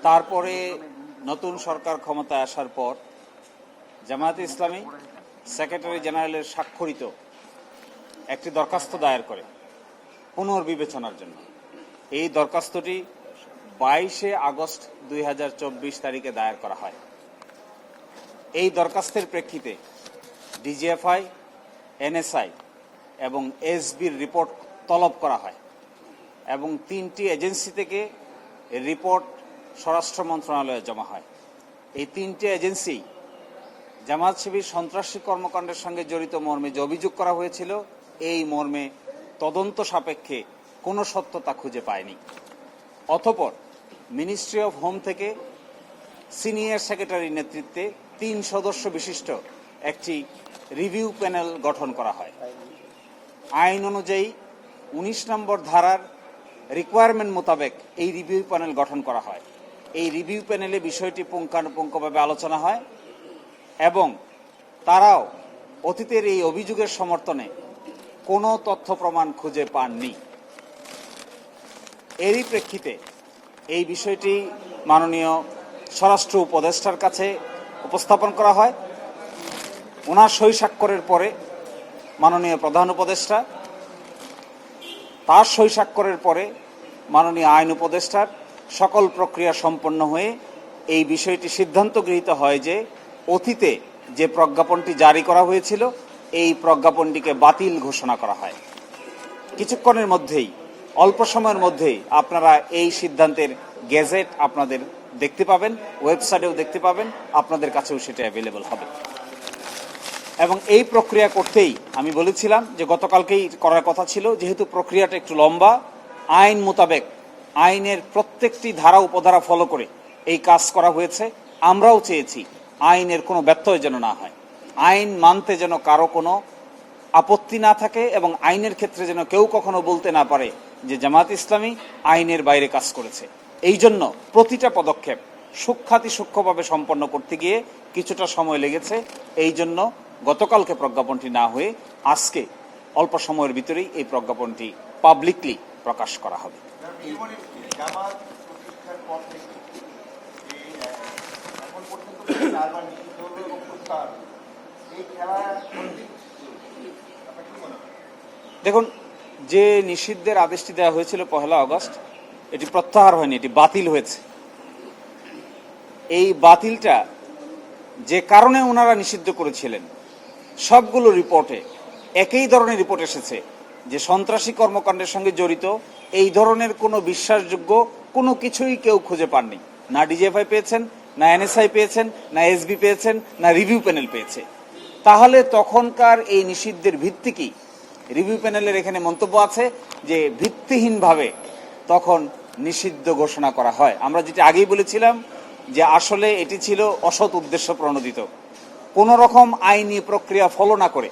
তারপরে নতুন সরকার ক্ষমতায় আসার পর জামায়াতে ইসলামী সেক্রেটারি জেনারেলের স্বাক্ষরিত একটি দরখাস্ত দায়ের করে পুনর্বিবেচনার জন্য। এই দরখাস্তটি 22 আগস্ট 2024 তারিখে দায়ের করা হয়। এই দরখাস্তের প্রেক্ষিতে ডিজিএফআই, এনএসআই এবং এসবির রিপোর্ট তলব করা হয় এবং 3টি এজেন্সি থেকে রিপোর্ট স্বরাষ্ট্র মন্ত্রণালয়ে জমা হয়। এই 3টি এজেন্সি জামায়াত শিবির সন্ত্রাসী কর্মকাণ্ডের সঙ্গে জড়িত মর্মে যে অভিযোগ করা হয়েছিল, এই মর্মে তদন্ত সাপেক্ষে কোনো সত্যতা খুঁজে পায়নি। অতঃপর মিনিস্ট্রি অফ হোম থেকে সিনিয়র সেক্রেটারির নেতৃত্বে 3 সদস্য বিশিষ্ট একটি রিভিউ প্যানেল গঠন করা হয়। আইন অনুযায়ী 19 নম্বর ধারার রিকোয়ারমেন্ট মোতাবেক এই রিভিউ প্যানেল গঠন করা হয়। এই রিভিউ প্যানেলে বিষয়টি পুঙ্খানুপুঙ্খভাবে আলোচনা হয় এবং তারাও অতীতের এই অভিযোগের সমর্থনে কোনো তথ্য প্রমাণ খুঁজে পাননি। এরই প্রেক্ষিতে এই বিষয়টি মাননীয় স্বরাষ্ট্র উপদেষ্টার কাছে উপস্থাপন করা হয়। ওনার সই স্বাক্ষরের পরে মাননীয় প্রধান উপদেষ্টা, তার সই স্বাক্ষরের পরে মাননীয় আইন উপদেষ্টার সকল প্রক্রিয়া সম্পন্ন হয়ে এই বিষয়টি সিদ্ধান্ত গৃহীত হয় যে অতীতে যে প্রজ্ঞাপনটি জারি করা হয়েছিল, এই প্রজ্ঞাপনটিকে বাতিল ঘোষণা করা হয়। কিছুক্ষণের মধ্যেই, অল্প সময়ের মধ্যেই আপনারা এই সিদ্ধান্তের গেজেট আপনাদের দেখতে পাবেন, ওয়েবসাইটেও দেখতে পাবেন, আপনাদের কাছেও সেটা অ্যাভেলেবল হবে। এবং এই প্রক্রিয়া করতেই আমি বলেছিলাম যে গতকালকেই করার কথা ছিল, যেহেতু প্রক্রিয়াটা একটু লম্বা, আইন মোতাবেক আইনের প্রত্যেকটি ধারা উপধারা ফলো করে এই কাজ করা হয়েছে। আমরাও চেয়েছি আইনের কোনো ব্যত্যয় যেন না হয়, আইন মানতে যেন কারো কোনো আপত্তি না থাকে এবং আইনের ক্ষেত্রে যেন কেউ কখনো বলতে না পারে যে জামায়াত ইসলামী আইনের বাইরে কাজ করেছে। এই জন্য প্রতিটা পদক্ষেপ সূক্ষ্মভাবে সম্পন্ন করতে গিয়ে কিছুটা সময় লেগেছে। এই জন্য গতকালকে প্রজ্ঞাপনটি না হয়ে আজকে অল্প সময়ের ভিতরেই এই প্রজ্ঞাপনটি পাবলিকলি প্রকাশ করা হবে। দেখুন, যে নিষিদ্ধের আদেশটি দেওয়া হয়েছিল 1 আগস্ট, এটি প্রত্যাহার হয়নি, এটি বাতিল হয়েছে। এই বাতিলটা যে কারণে ওনারা নিষিদ্ধ করেছিলেন, সবগুলো রিপোর্টে একই ধরনের রিপোর্ট এসেছে যে সন্ত্রাসী কর্মকাণ্ডের সঙ্গে জড়িত এই ধরনের কোনো বিশ্বাসযোগ্য কোনো কিছুই কেউ খুঁজে পাননি। না ডিজিএফআই পেয়েছেন, না এনএসআই পেয়েছেন, না এসবি পেয়েছেন, না রিভিউ প্যানেল পেয়েছে। তাহলে তখনকার এই নিষিদ্ধের ভিত্তি কি? রিভিউ প্যানেলের এখানে মন্তব্য আছে যে ভিত্তিহীনভাবে তখন নিষিদ্ধ ঘোষণা করা হয়। আমরা যেটা আগেই বলেছিলাম যে আসলে এটি ছিল অসৎ উদ্দেশ্য প্রণোদিত, কোনো রকম আইনি প্রক্রিয়া ফলো না করে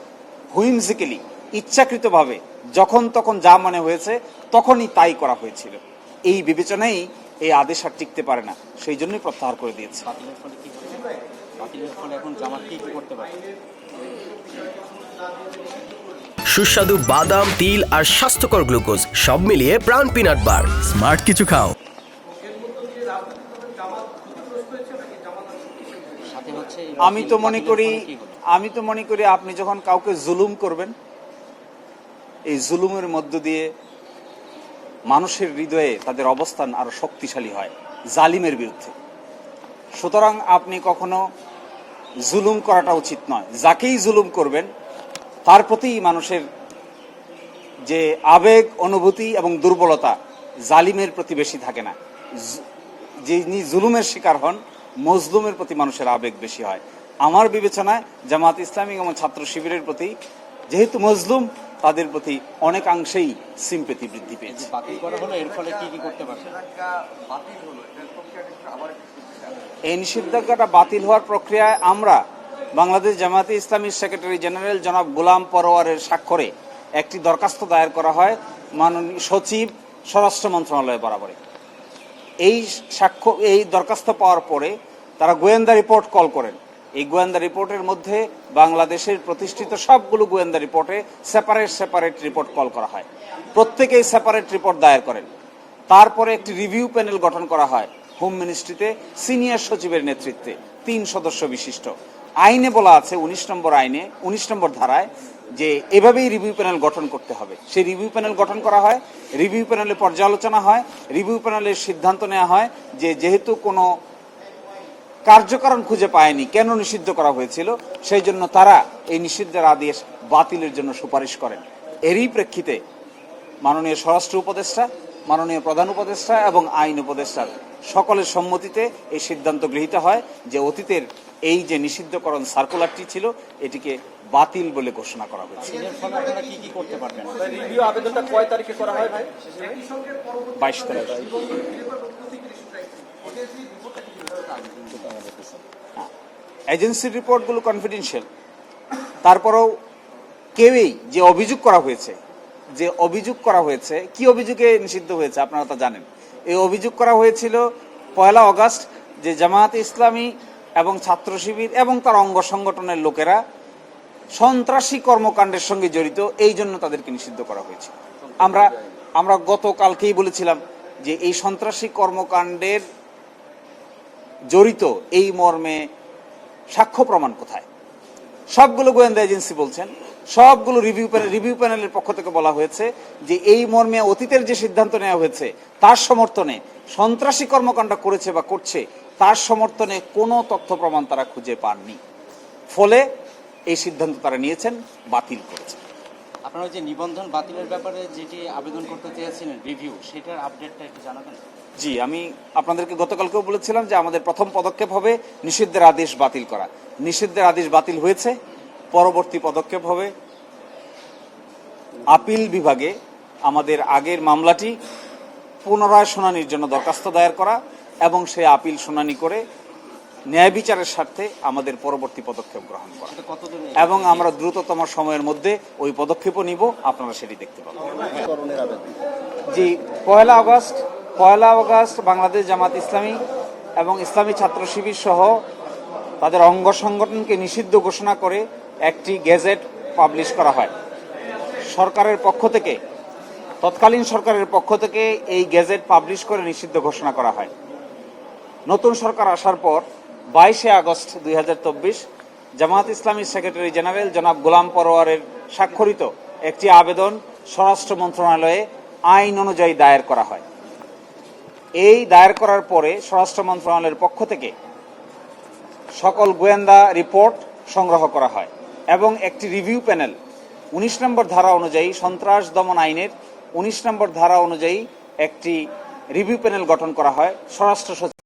হুইমজিক্যালি, ইচ্ছাকৃতভাবে যখন তখন যা মনে হয়েছে তখনই তাই করা হয়েছিল। এই বিবেচনাই এই আদেশ আর টিকতে পারে না, সেই জন্যই প্রত্যাহার করে দিয়েছে। সুস্বাদু বাদাম, তিল আর স্বাস্থ্যকর গ্লুকোজ সব মিলিয়ে প্রাণ পিনাট বার। স্মার্ট কিছু খাও। আমি তো মনে করি আপনি যখন কাউকে জুলুম করবেন, এই জুলুমের মধ্য দিয়ে মানুষের হৃদয়ে তাদের অবস্থান আরো শক্তিশালী হয় জালিমের বিরুদ্ধে। সুতরাং আপনি কখনো জুলুম করাটা উচিত নয়। যাকেই জুলুম করবেন তার প্রতি মানুষের যে আবেগ, অনুভূতি এবং দুর্বলতা জালিমের প্রতি বেশি থাকে না। যিনি জুলুমের শিকার হন, মজলুমের প্রতি মানুষের আবেগ বেশি হয়। আমার বিবেচনায় জামায়াত ইসলামী এবং ছাত্র শিবিরের প্রতি, যেহেতু মজলুম, তাদের প্রতি অনেকাংশেই সিম্পেথি বৃদ্ধি পেয়েছে। এই নিষেধাজ্ঞাটা বাতিল হওয়ার প্রক্রিয়ায় আমরা বাংলাদেশ জামায়াতে ইসলামীর সেক্রেটারি জেনারেল জনাব গোলাম পরোয়ারের স্বাক্ষরে একটি দরখাস্ত দায়ের করা হয় মাননীয় সচিব, স্বরাষ্ট্র মন্ত্রণালয় বরাবরে। এই দরখাস্ত পাওয়ার পরে তারা গোয়েন্দা রিপোর্ট কল করেন। এই গোয়েন্দা রিপোর্টের মধ্যে বাংলাদেশের প্রতিষ্ঠিত সবগুলো গোয়েন্দা রিপোর্টে সেপারেট রিপোর্ট কল করা হয়। প্রত্যেকেই সেপারেট রিপোর্ট দায়ের করেন। তারপরে একটি রিভিউ প্যানেল গঠন করা হয় হোম মিনিস্ট্রিতে সিনিয়র সচিবের নেতৃত্বে 3 সদস্য বিশিষ্ট। আইনে বলা আছে 19 নম্বর ধারায় যে এভাবেই রিভিউ প্যানেল গঠন করতে হবে। সেই রিভিউ প্যানেল গঠন করা হয়, রিভিউ প্যানেলে পর্যালোচনা হয়, রিভিউ প্যানেলের সিদ্ধান্ত নেওয়া হয় যে যেহেতু কোনো কার্যকারণ খুঁজে পায়নি কেন নিষিদ্ধ করা হয়েছিল, সেই জন্য তারা এই নিষিদ্ধের আদেশ বাতিলের জন্য সুপারিশ করেন। এরই প্রেক্ষিতে মাননীয় স্বরাষ্ট্র উপদেষ্টা, মাননীয় প্রধান উপদেষ্টা এবং আইন উপদেষ্টার সকলের সম্মতিতে এই সিদ্ধান্ত গৃহীত হয় যে অতীতের এই যে নিষিদ্ধকরণ সার্কুলারটি ছিল এটিকে বাতিল বলে ঘোষণা করা হয়েছে। এর ফলে আপনারা কি কি করতে পারবেন? রিভিউ আবেদনটা কয় তারিখে করা হয় ভাই? 22 তারিখ। এজেন্সির রিপোর্টগুলো কনফিডেন্সিয়াল, তারপরেও কেউই যে অভিযোগ করা হয়েছে, কি অভিযোগে নিষিদ্ধ হয়েছে আপনারা তা জানেন। এই অভিযোগ করা হয়েছিল 1 আগস্ট যে জামায়াতে ইসলামী এবং ছাত্র শিবির এবং তার অঙ্গ সংগঠনের লোকেরা সন্ত্রাসী কর্মকাণ্ডের সঙ্গে জড়িত, এই জন্য তাদেরকে নিষিদ্ধ করা হয়েছে। আমরা গতকালকেই বলেছিলাম যে এই সন্ত্রাসী কর্মকাণ্ডের জড়িত এই মর্মে সাক্ষ্য প্রমাণ কোথায়? সবগুলো গোয়েন্দা এজেন্সি বলছেন, সবগুলো রিভিউ প্যানেলের পক্ষ থেকে বলা হয়েছে যে এই মর্মে অতীতের যে সিদ্ধান্ত নেওয়া হয়েছে তার সমর্থনে সন্ত্রাসী কর্মকাণ্ড করেছে বা করছে তার সমর্থনে কোনো তথ্য প্রমাণ তারা খুঁজে পাননি। ফলে এই সিদ্ধান্ত তারা নিয়েছেন, বাতিল করেছেন। আপনারা যে নিবন্ধন বাতিলের ব্যাপারে যেটি আবেদন করতে চেয়েছিলেন রিভিউ, সেটার আপডেটটা একটু জানাবেন। জি, আমি আপনাদেরকে গতকালকেও বলেছিলাম যে আমাদের প্রথম পদক্ষেপ হবে নিষিদ্ধের আদেশ বাতিল করা। নিষিদ্ধের আদেশ বাতিল হয়েছে, পরবর্তী পদক্ষেপ হবে আপিল বিভাগে আমাদের আগের মামলাটি পুনরায় শুনানির জন্য দরখাস্ত দায়ের করা এবং সেই আপিল শুনানি করে ন্যায় বিচারের স্বার্থে আমাদের পরবর্তী পদক্ষেপ গ্রহণ করা, এটা কতদিন? এবং আমরা দ্রুততম সময়ের মধ্যে ওই পদক্ষেপও নিব, আপনারা সেটি দেখতে পাবেন। জি, 1 আগস্ট বাংলাদেশ জামাত ইসলামী এবং ইসলামী ছাত্র শিবির সহ তাদের অঙ্গ সংগঠনকে নিষিদ্ধ ঘোষণা করে একটি গেজেট পাবলিশ করা হয়। সরকারের পক্ষ থেকে, তৎকালীন সরকারের পক্ষ থেকে এই গেজেট পাবলিশ করে নিষিদ্ধ ঘোষণা করা হয়। নতুন সরকার আসার পর 22 আগস্ট 2024 জামায়াত ইসলামীর সেক্রেটারি জেনারেল জনাব গোলাম পরোয়ারের স্বাক্ষরিত একটি আবেদন স্বরাষ্ট্র মন্ত্রণালয়ে আইন অনুযায়ী দায়ের করা হয়। এই দায়ের করার পরে স্বরাষ্ট্র মন্ত্রণালয়ের পক্ষ থেকে সকল গোয়েন্দা রিপোর্ট সংগ্রহ করা হয় এবং একটি রিভিউ প্যানেল 19 নম্বর ধারা অনুযায়ী, সন্ত্রাস দমন আইনের 19 নম্বর ধারা অনুযায়ী একটি রিভিউ প্যানেল গঠন করা হয় স্বরাষ্ট্র সচিব